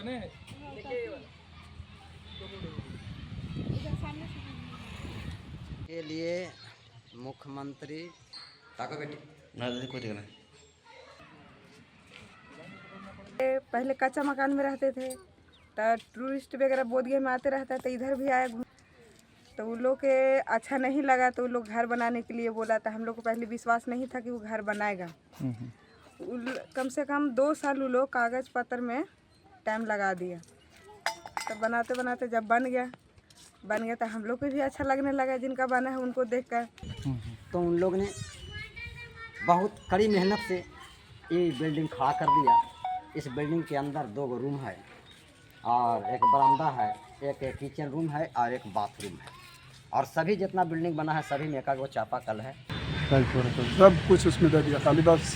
के लिए मुख्यमंत्री ताको बेटी ना कोई दिक्कत नहीं। पहले कच्चा मकान में रहते थे तो टूरिस्ट वगैरह बोधगया में आते रहता तो इधर भी आए तो उन लोग के अच्छा नहीं लगा तो उन लोग घर बनाने के लिए बोला था। हम लोग को पहले विश्वास नहीं था कि वो घर बनाएगा। कम से कम 2 साल वो लोग कागज़ पत्र में टाइम लगा दिया। तब बनाते बनाते जब बन गया तो हम लोग को भी अच्छा लगने लगा जिनका बना है उनको देखकर। तो उन लोग ने बहुत कड़ी मेहनत से ये बिल्डिंग खड़ा कर दिया। इस बिल्डिंग के अंदर 2 रूम है और एक बरामदा है, एक किचन रूम है और एक बाथरूम है। और सभी जितना बिल्डिंग बना है सभी में एक चापाकल है। सब कुछ उसमें दे दिया, खाली बस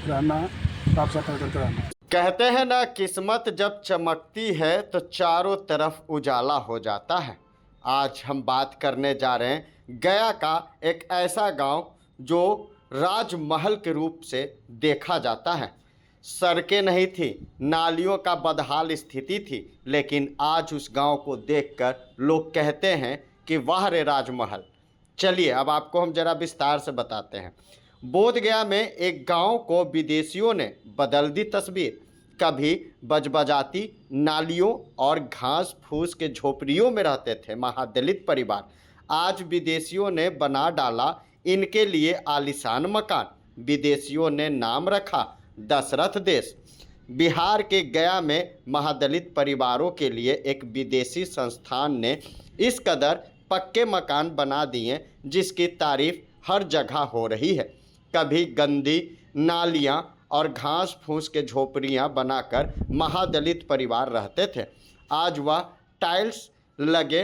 रहना, साफ सफाई करते रहना। कहते हैं ना, किस्मत जब चमकती है तो चारों तरफ उजाला हो जाता है। आज हम बात करने जा रहे हैं गया का एक ऐसा गांव जो राजमहल के रूप से देखा जाता है। सड़कें नहीं थी, नालियों का बदहाल स्थिति थी, लेकिन आज उस गांव को देखकर लोग कहते हैं कि वाह रे राजमहल। चलिए अब आपको हम जरा विस्तार से बताते हैं। बोधगया में एक गांव को विदेशियों ने बदल दी तस्वीर। कभी बजबजाती नालियों और घास फूस के झोपड़ियों में रहते थे महादलित परिवार। आज विदेशियों ने बना डाला इनके लिए आलीशान मकान। विदेशियों ने नाम रखा दशरथ देश। बिहार के गया में महादलित परिवारों के लिए एक विदेशी संस्थान ने इस कदर पक्के मकान बना दिए जिसकी तारीफ हर जगह हो रही है। कभी गंदी नालियां और घास फूस के झोपड़ियां बनाकर महादलित परिवार रहते थे। आज वह टाइल्स लगे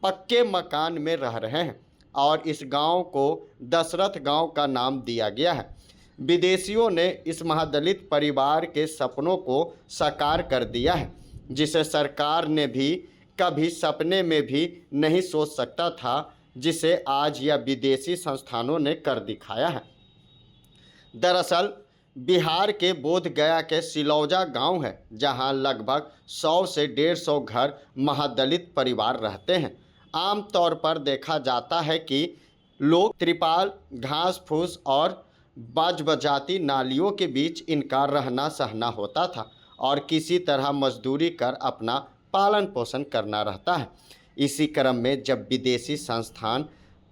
पक्के मकान में रह रहे हैं और इस गांव को दशरथ गांव का नाम दिया गया है। विदेशियों ने इस महादलित परिवार के सपनों को साकार कर दिया है, जिसे सरकार ने भी कभी सपने में भी नहीं सोच सकता था, जिसे आज यह विदेशी संस्थानों ने कर दिखाया है। दरअसल बिहार के बोधगया के सिलौजा गांव है, जहां लगभग 100 से 150 घर महादलित परिवार रहते हैं। आमतौर पर देखा जाता है कि लोग त्रिपाल, घास फूस और बजबजाती नालियों के बीच इनका रहना सहना होता था और किसी तरह मजदूरी कर अपना पालन पोषण करना रहता है। इसी क्रम में जब विदेशी संस्थान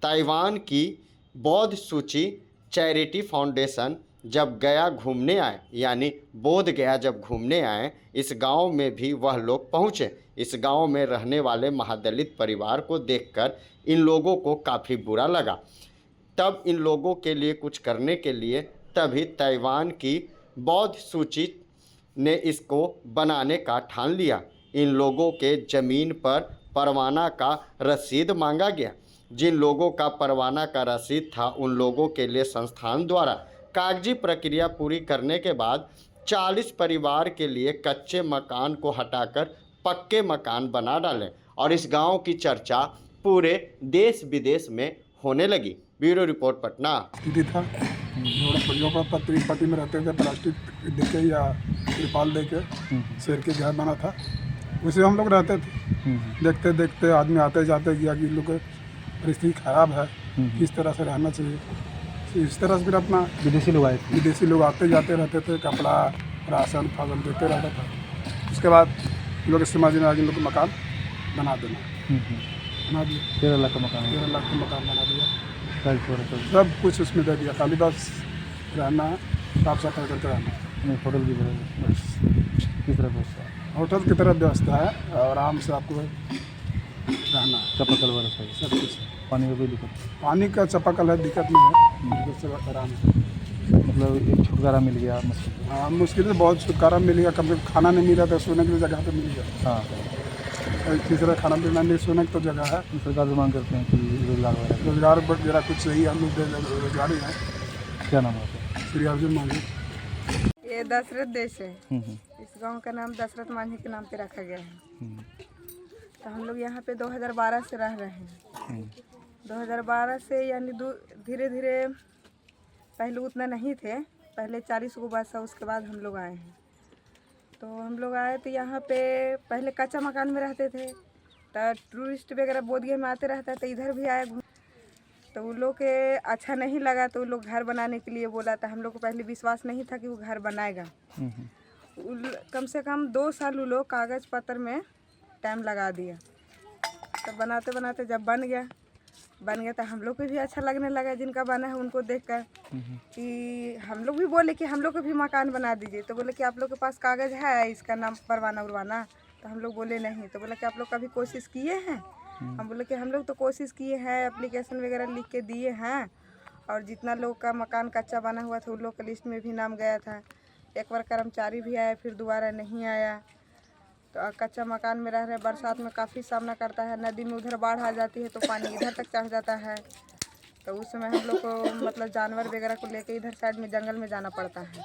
ताइवान की बौद्ध सूची चैरिटी फाउंडेशन जब गया घूमने आए, यानी बोध गया जब घूमने आए, इस गांव में भी वह लोग पहुँचे। इस गांव में रहने वाले महादलित परिवार को देखकर इन लोगों को काफ़ी बुरा लगा। तब इन लोगों के लिए कुछ करने के लिए तभी ताइवान की बौद्ध सूची ने इसको बनाने का ठान लिया। इन लोगों के ज़मीन पर परवाना का रसीद मांगा गया। जिन लोगों का परवाना का रसीद था उन लोगों के लिए संस्थान द्वारा कागजी प्रक्रिया पूरी करने के बाद 40 परिवार के लिए कच्चे मकान को हटाकर पक्के मकान बना डाले और इस गांव की चर्चा पूरे देश विदेश में होने लगी। Bureau report Patna. था पट्टी में रहते थे, प्लास्टिक देके या त्रिपाल देके शेर के घर बना था, उसे हम लोग रहते थे। देखते देखते आदमी आते जाते गया कि लोग परिस्थिति खराब है, किस तरह से रहना चाहिए। इस तरह से फिर अपना विदेशी लोग आते जाते रहते थे, कपड़ा राशन फासन देते रहता था। उसके बाद लोग समझ में आ गए, लोग मकान बना देना, बना दिया। 13 लाख का मकान बना दिया। सब कुछ उसमें दे दिया, खाली बस रहना, साफ सफाई करते रहना। होटल की होटल की तरह व्यवस्था है और आराम से आपको रहना। चापाकल व्यवस्था है, सब कुछ। पानी का कोई दिक्कत? पानी का चापाकल है, दिक्कत नहीं है, दिक्कत से आराम है। मतलब एक छुटकारा मिल गया मुश्किल। हाँ, मुश्किल से बहुत छुटकारा मिल गया। कभी खाना नहीं मिला तो सोने की जगह पे मिल गया। हाँ, तीसरा खाना पीना नहीं, सोने की तो जगह है। सरकार से मांग करते हैं कि रोजगार वगैरह कुछ सही, हम लोग रोजगार ही है। क्या नाम है? श्री अर्जुन मांझी। ये दशरथ देश है। इस गांव का नाम दशरथ मांझी के नाम पे रखा गया है। तो हम लोग यहाँ पे 2012 से रह रहे हैं। 2012 से यानी धीरे धीरे, पहले उतना नहीं थे, पहले 40 गो बस, उसके बाद हम लोग आए हैं। तो हम लोग आए तो यहाँ पे पहले कच्चा मकान में रहते थे, तो टूरिस्ट वगैरह बोधगया में आते रहता है, तो इधर भी आए तो उन लोग के अच्छा नहीं लगा, तो उन लोग घर बनाने के लिए बोला था। हम लोग को पहले विश्वास नहीं था कि वो घर बनाएगा। कम से कम 2 साल वो लोग कागज़ पत्र में टाइम लगा दिया। तो बनाते बनाते जब बन गया तो हम लोग को भी अच्छा लगने लगा, जिनका बना है उनको देखकर कि हम लोग भी बोले कि हम लोग को भी मकान बना दीजिए। तो बोले कि आप लोग के पास कागज़ है इसका नाम परवाना उरवाना? तो हम लोग बोले नहीं। तो बोला कि आप लोग कभी कोशिश किए हैं? हम बोले कि हम लोग तो कोशिश किए हैं, एप्लीकेशन वगैरह लिख के दिए हैं, और जितना लोग का मकान कच्चा बना हुआ था उन लोग के लिस्ट में भी नाम गया था। एक बार कर्मचारी भी आया, फिर दोबारा नहीं आया। तो कच्चा मकान में रह रहे, बरसात में काफ़ी सामना करता है, नदी में उधर बाढ़ आ जाती है तो पानी इधर तक चढ़ जाता है। तो उस समय हम लोग को मतलब जानवर वगैरह को लेके इधर साइड में जंगल में जाना पड़ता है।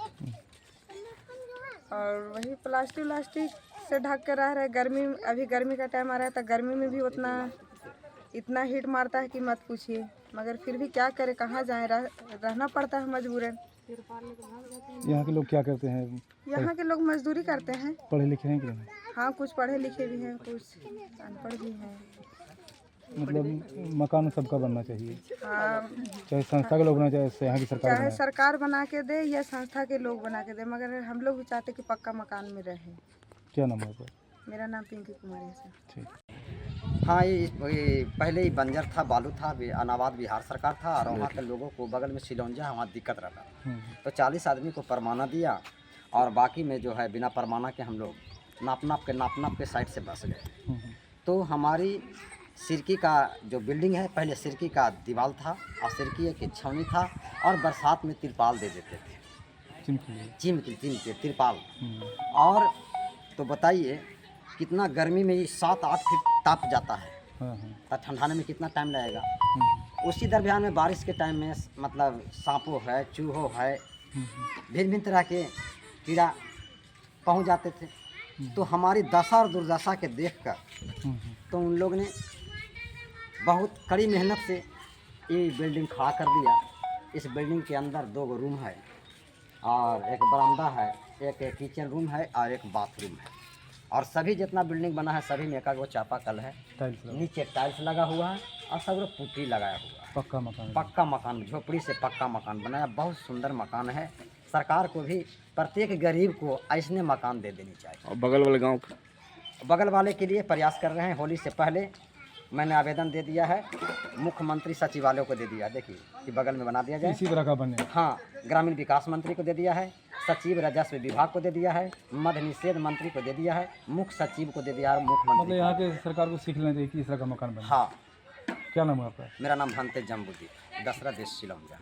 और वही प्लास्टिक से ढक के रह रहे। अभी गर्मी का टाइम आ रहा है, तो गर्मी में भी इतना हीट मारता है कि मत पूछिए। मगर फिर भी क्या करें, कहाँ जाएं, रहना पड़ता है मजबूरन। यहाँ के लोग क्या करते हैं? यहाँ के लोग मजदूरी करते हैं। पढ़े लिखे हैं कि नहीं? हाँ, कुछ पढ़े लिखे भी हैं, कुछ अनपढ़ भी हैं। मतलब मकान सबका बनना चाहिए, हाँ, चाहे संस्था के लोग बना चाहे यहाँ की सरकार चाहे बनाए। सरकार बना के दे या संस्था के लोग बना के दे, मगर हम लोग भी चाहते कि पक्का मकान में रहे। क्या नाम है आपका? मेरा नाम पिंकी कुमारी है सर। ठीक। हाँ, ये पहले ही बंजर था, बालू था, अनाबाद बिहार सरकार था, और वहाँ के लोगों को बगल में सिलौंजा वहाँ दिक्कत रहता। तो 40 आदमी को परमाना दिया, और बाकी में जो है बिना परमाना के हम लोग नाप के साइड से बस गए। तो हमारी सिरकी का जो बिल्डिंग है, पहले सिरकी का दीवार था और सिरकी एक छावनी था, और बरसात में तिरपाल दे देते थे, चिम के तिरपाल। और तो बताइए कितना गर्मी में ये 7-8 फीट ताप जाता है, तो ठंडाने में कितना टाइम लगेगा। उसी दरमियान में बारिश के टाइम में मतलब सांपों है, चूहों है, भिन्न तरह के कीड़ा पहुंच जाते थे। तो हमारी दशा और दुर्दशा के देखकर तो उन लोग ने बहुत कड़ी मेहनत से ये बिल्डिंग खड़ा कर दिया। इस बिल्डिंग के अंदर 2 रूम है, और एक बरामदा है, एक किचन रूम है, और एक बाथरूम है। और सभी जितना बिल्डिंग बना है सभी में एक चापाकल है, नीचे टाइल्स लगा हुआ है, और सब पुट्टी लगाया हुआ है। पक्का मकान, झोपड़ी से पक्का मकान बनाया। बहुत सुंदर मकान है। सरकार को भी प्रत्येक गरीब को ऐसने मकान दे देनी चाहिए। और बगल वाले के लिए प्रयास कर रहे हैं। होली से पहले मैंने आवेदन दे दिया है, मुख्यमंत्री सचिवालय को दे दिया, देखिए कि बगल में बना दिया जाए, इसी तरह का बने। हाँ, ग्रामीण विकास मंत्री को दे दिया है, सचिव राजस्व विभाग को दे दिया है, मद्य निषेध मंत्री को दे दिया है, मुख्य सचिव को दे दिया है, मुख्यमंत्री। मतलब यहाँ के सरकार को सीख लेना चाहिए कि इस तरह का मकान बने। हाँ। क्या नाम है आपका? मेरा नाम भंते जम्बुद्दीन, दसरा देश सिलौंजा।